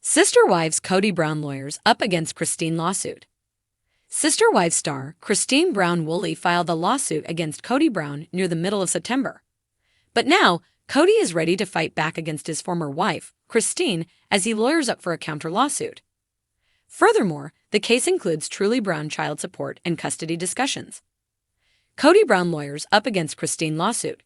Sister Wives Kody Brown lawyers up against Cristin lawsuit. Sister Wives star Cristin Brown Woolley filed a lawsuit against Kody Brown near the middle of September. But now, Kody is ready to fight back against his former wife, Cristin, as he lawyers up for a counter-lawsuit. Furthermore, the case includes Truly Brown child support and custody discussions. Kody Brown lawyers up against Cristin lawsuit.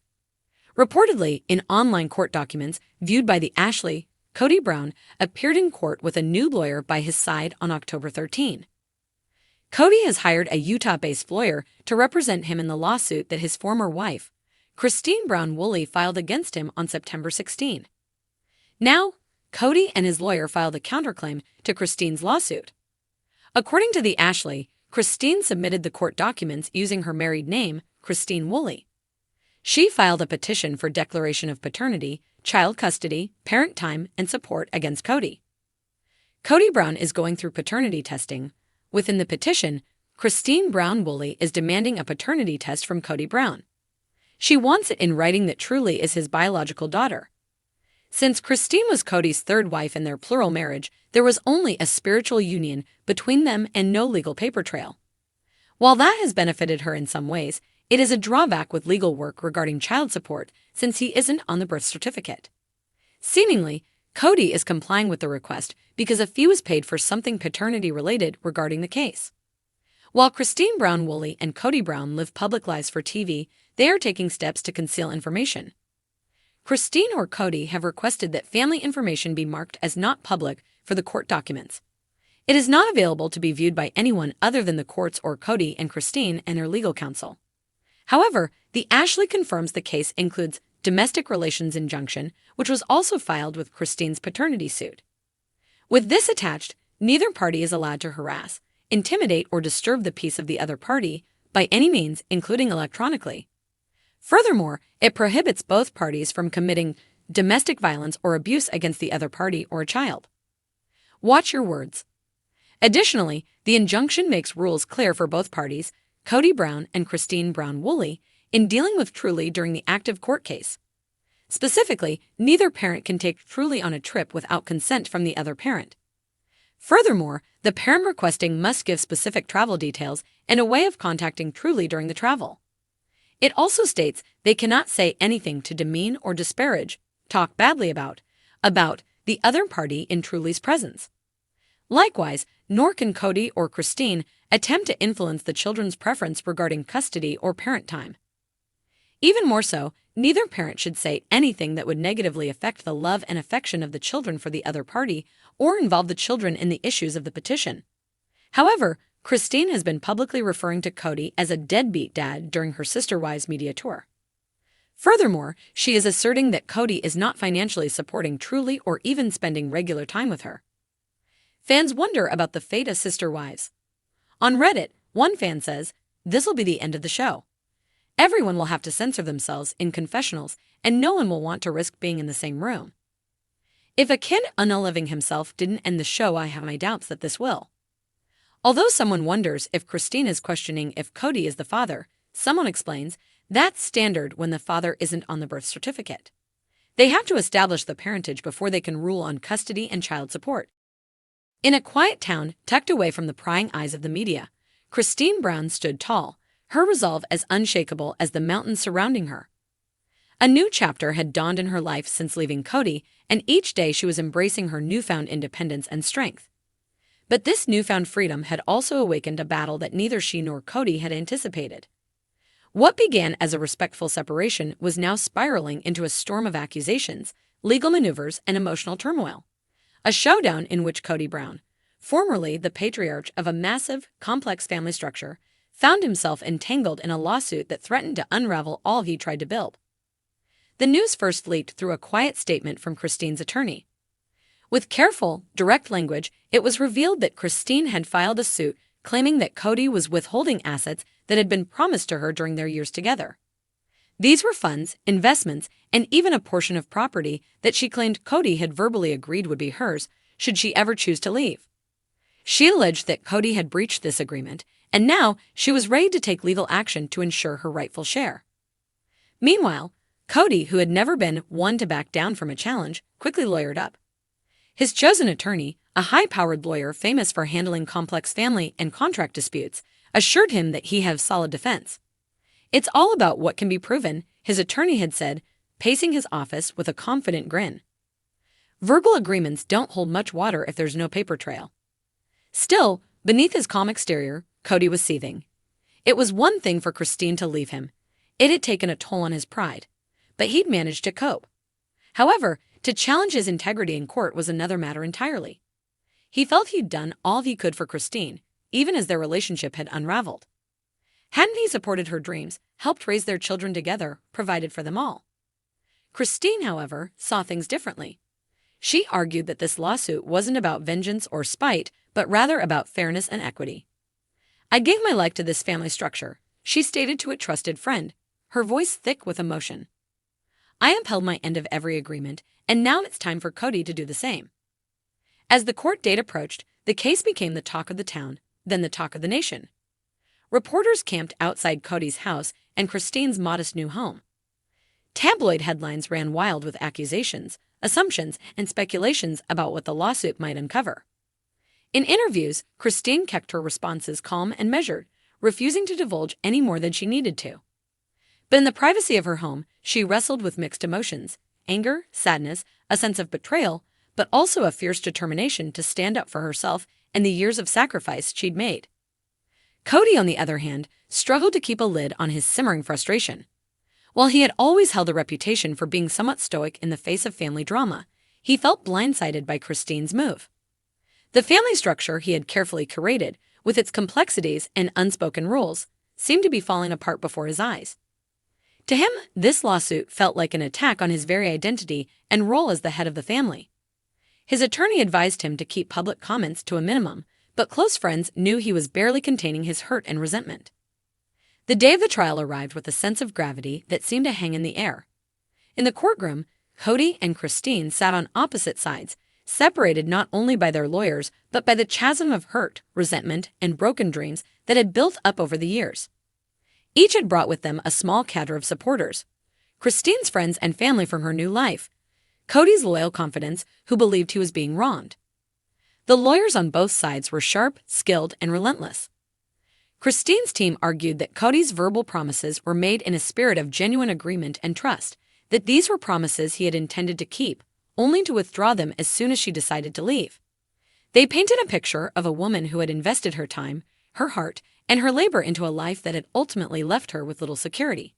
Reportedly, in online court documents viewed by the Ashley, Kody Brown appeared in court with a new lawyer by his side on October 13. Kody has hired a Utah-based lawyer to represent him in the lawsuit that his former wife, Cristin Brown Woolley, filed against him on September 16. Now, Kody and his lawyer filed a counterclaim to Cristin's lawsuit. According to the Ashley, Cristin submitted the court documents using her married name, Cristin Woolley. She filed a petition for declaration of paternity, child custody, parent time, and support against Kody. Kody Brown is going through paternity testing. Within the petition, Cristin Brown Woolley is demanding a paternity test from Kody Brown. She wants it in writing that Truly is his biological daughter. Since Cristin was Kody's third wife in their plural marriage, there was only a spiritual union between them and no legal paper trail. While that has benefited her in some ways, it is a drawback with legal work regarding child support since he isn't on the birth certificate. Seemingly, Kody is complying with the request because a fee was paid for something paternity-related regarding the case. While Cristin Brown Woolley and Kody Brown live public lives for TV, they are taking steps to conceal information. Cristin or Kody have requested that family information be marked as not public for the court documents. It is not available to be viewed by anyone other than the courts or Kody and Cristin and their legal counsel. However, the Ashley confirms the case includes domestic relations injunction, which was also filed with Cristin's paternity suit. With this attached, neither party is allowed to harass, intimidate, or disturb the peace of the other party by any means, including electronically. Furthermore, it prohibits both parties from committing domestic violence or abuse against the other party or a child. Watch your words. Additionally, the injunction makes rules clear for both parties, Kody Brown and Cristin Brown Woolley, in dealing with Truly during the active court case. Specifically, neither parent can take Truly on a trip without consent from the other parent. Furthermore, the parent requesting must give specific travel details and a way of contacting Truly during the travel. It also states they cannot say anything to demean or disparage, talk badly about the other party in Truly's presence. Likewise, nor can Kody or Cristin attempt to influence the children's preference regarding custody or parent time. Even more so, neither parent should say anything that would negatively affect the love and affection of the children for the other party or involve the children in the issues of the petition. However, Cristin has been publicly referring to Kody as a deadbeat dad during her Sister Wives media tour. Furthermore, she is asserting that Kody is not financially supporting Truly or even spending regular time with her. Fans wonder about the fate of Sister Wives. On Reddit, one fan says, "This'll be the end of the show. Everyone will have to censor themselves in confessionals, and no one will want to risk being in the same room. If a kid unaliving himself didn't end the show, I have my doubts that this will." Although someone wonders if Cristin is questioning if Kody is the father, someone explains, that's standard when the father isn't on the birth certificate. They have to establish the parentage before they can rule on custody and child support. In a quiet town tucked away from the prying eyes of the media, Cristin Brown stood tall, her resolve as unshakable as the mountains surrounding her. A new chapter had dawned in her life since leaving Kody, and each day she was embracing her newfound independence and strength. But this newfound freedom had also awakened a battle that neither she nor Kody had anticipated. What began as a respectful separation was now spiraling into a storm of accusations, legal maneuvers, and emotional turmoil. A showdown in which Kody Brown, formerly the patriarch of a massive, complex family structure, found himself entangled in a lawsuit that threatened to unravel all he tried to build. The news first leaked through a quiet statement from Cristin's attorney. With careful, direct language, it was revealed that Cristin had filed a suit claiming that Kody was withholding assets that had been promised to her during their years together. These were funds, investments, and even a portion of property that she claimed Kody had verbally agreed would be hers should she ever choose to leave. She alleged that Kody had breached this agreement, and now she was ready to take legal action to ensure her rightful share. Meanwhile, Kody, who had never been one to back down from a challenge, quickly lawyered up. His chosen attorney, a high-powered lawyer famous for handling complex family and contract disputes, assured him that he had solid defense. "It's all about what can be proven," his attorney had said, pacing his office with a confident grin. Verbal agreements don't hold much water if there's no paper trail. Still, beneath his calm exterior, Kody was seething. It was one thing for Cristin to leave him. It had taken a toll on his pride, but he'd managed to cope. However, to challenge his integrity in court was another matter entirely. He felt he'd done all he could for Cristin, even as their relationship had unraveled. Hadn't he supported her dreams, helped raise their children together, provided for them all? Cristin, however, saw things differently. She argued that this lawsuit wasn't about vengeance or spite, but rather about fairness and equity. "I gave my life to this family structure," she stated to a trusted friend, her voice thick with emotion. "I upheld my end of every agreement, and now it's time for Kody to do the same." As the court date approached, the case became the talk of the town, then the talk of the nation. Reporters camped outside Kody's house and Cristin's modest new home. Tabloid headlines ran wild with accusations, assumptions, and speculations about what the lawsuit might uncover. In interviews, Cristin kept her responses calm and measured, refusing to divulge any more than she needed to. But in the privacy of her home, she wrestled with mixed emotions: anger, sadness, a sense of betrayal, but also a fierce determination to stand up for herself and the years of sacrifice she'd made. Kody, on the other hand, struggled to keep a lid on his simmering frustration. While he had always held a reputation for being somewhat stoic in the face of family drama, he felt blindsided by Cristin's move. The family structure he had carefully curated, with its complexities and unspoken rules, seemed to be falling apart before his eyes. To him, this lawsuit felt like an attack on his very identity and role as the head of the family. His attorney advised him to keep public comments to a minimum, but close friends knew he was barely containing his hurt and resentment. The day of the trial arrived with a sense of gravity that seemed to hang in the air. In the courtroom, Kody and Cristin sat on opposite sides, separated not only by their lawyers, but by the chasm of hurt, resentment, and broken dreams that had built up over the years. Each had brought with them a small cadre of supporters: Cristin's friends and family from her new life, Kody's loyal confidants who believed he was being wronged. The lawyers on both sides were sharp, skilled, and relentless. Cristin's team argued that Kody's verbal promises were made in a spirit of genuine agreement and trust, that these were promises he had intended to keep, only to withdraw them as soon as she decided to leave. They painted a picture of a woman who had invested her time, her heart, and her labor into a life that had ultimately left her with little security.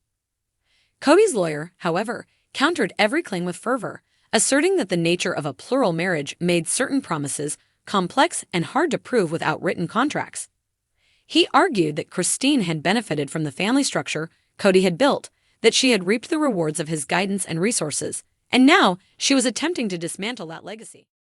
Kody's lawyer, however, countered every claim with fervor, asserting that the nature of a plural marriage made certain promises complex and hard to prove without written contracts. He argued that Cristin had benefited from the family structure Kody had built, that she had reaped the rewards of his guidance and resources, and now she was attempting to dismantle that legacy.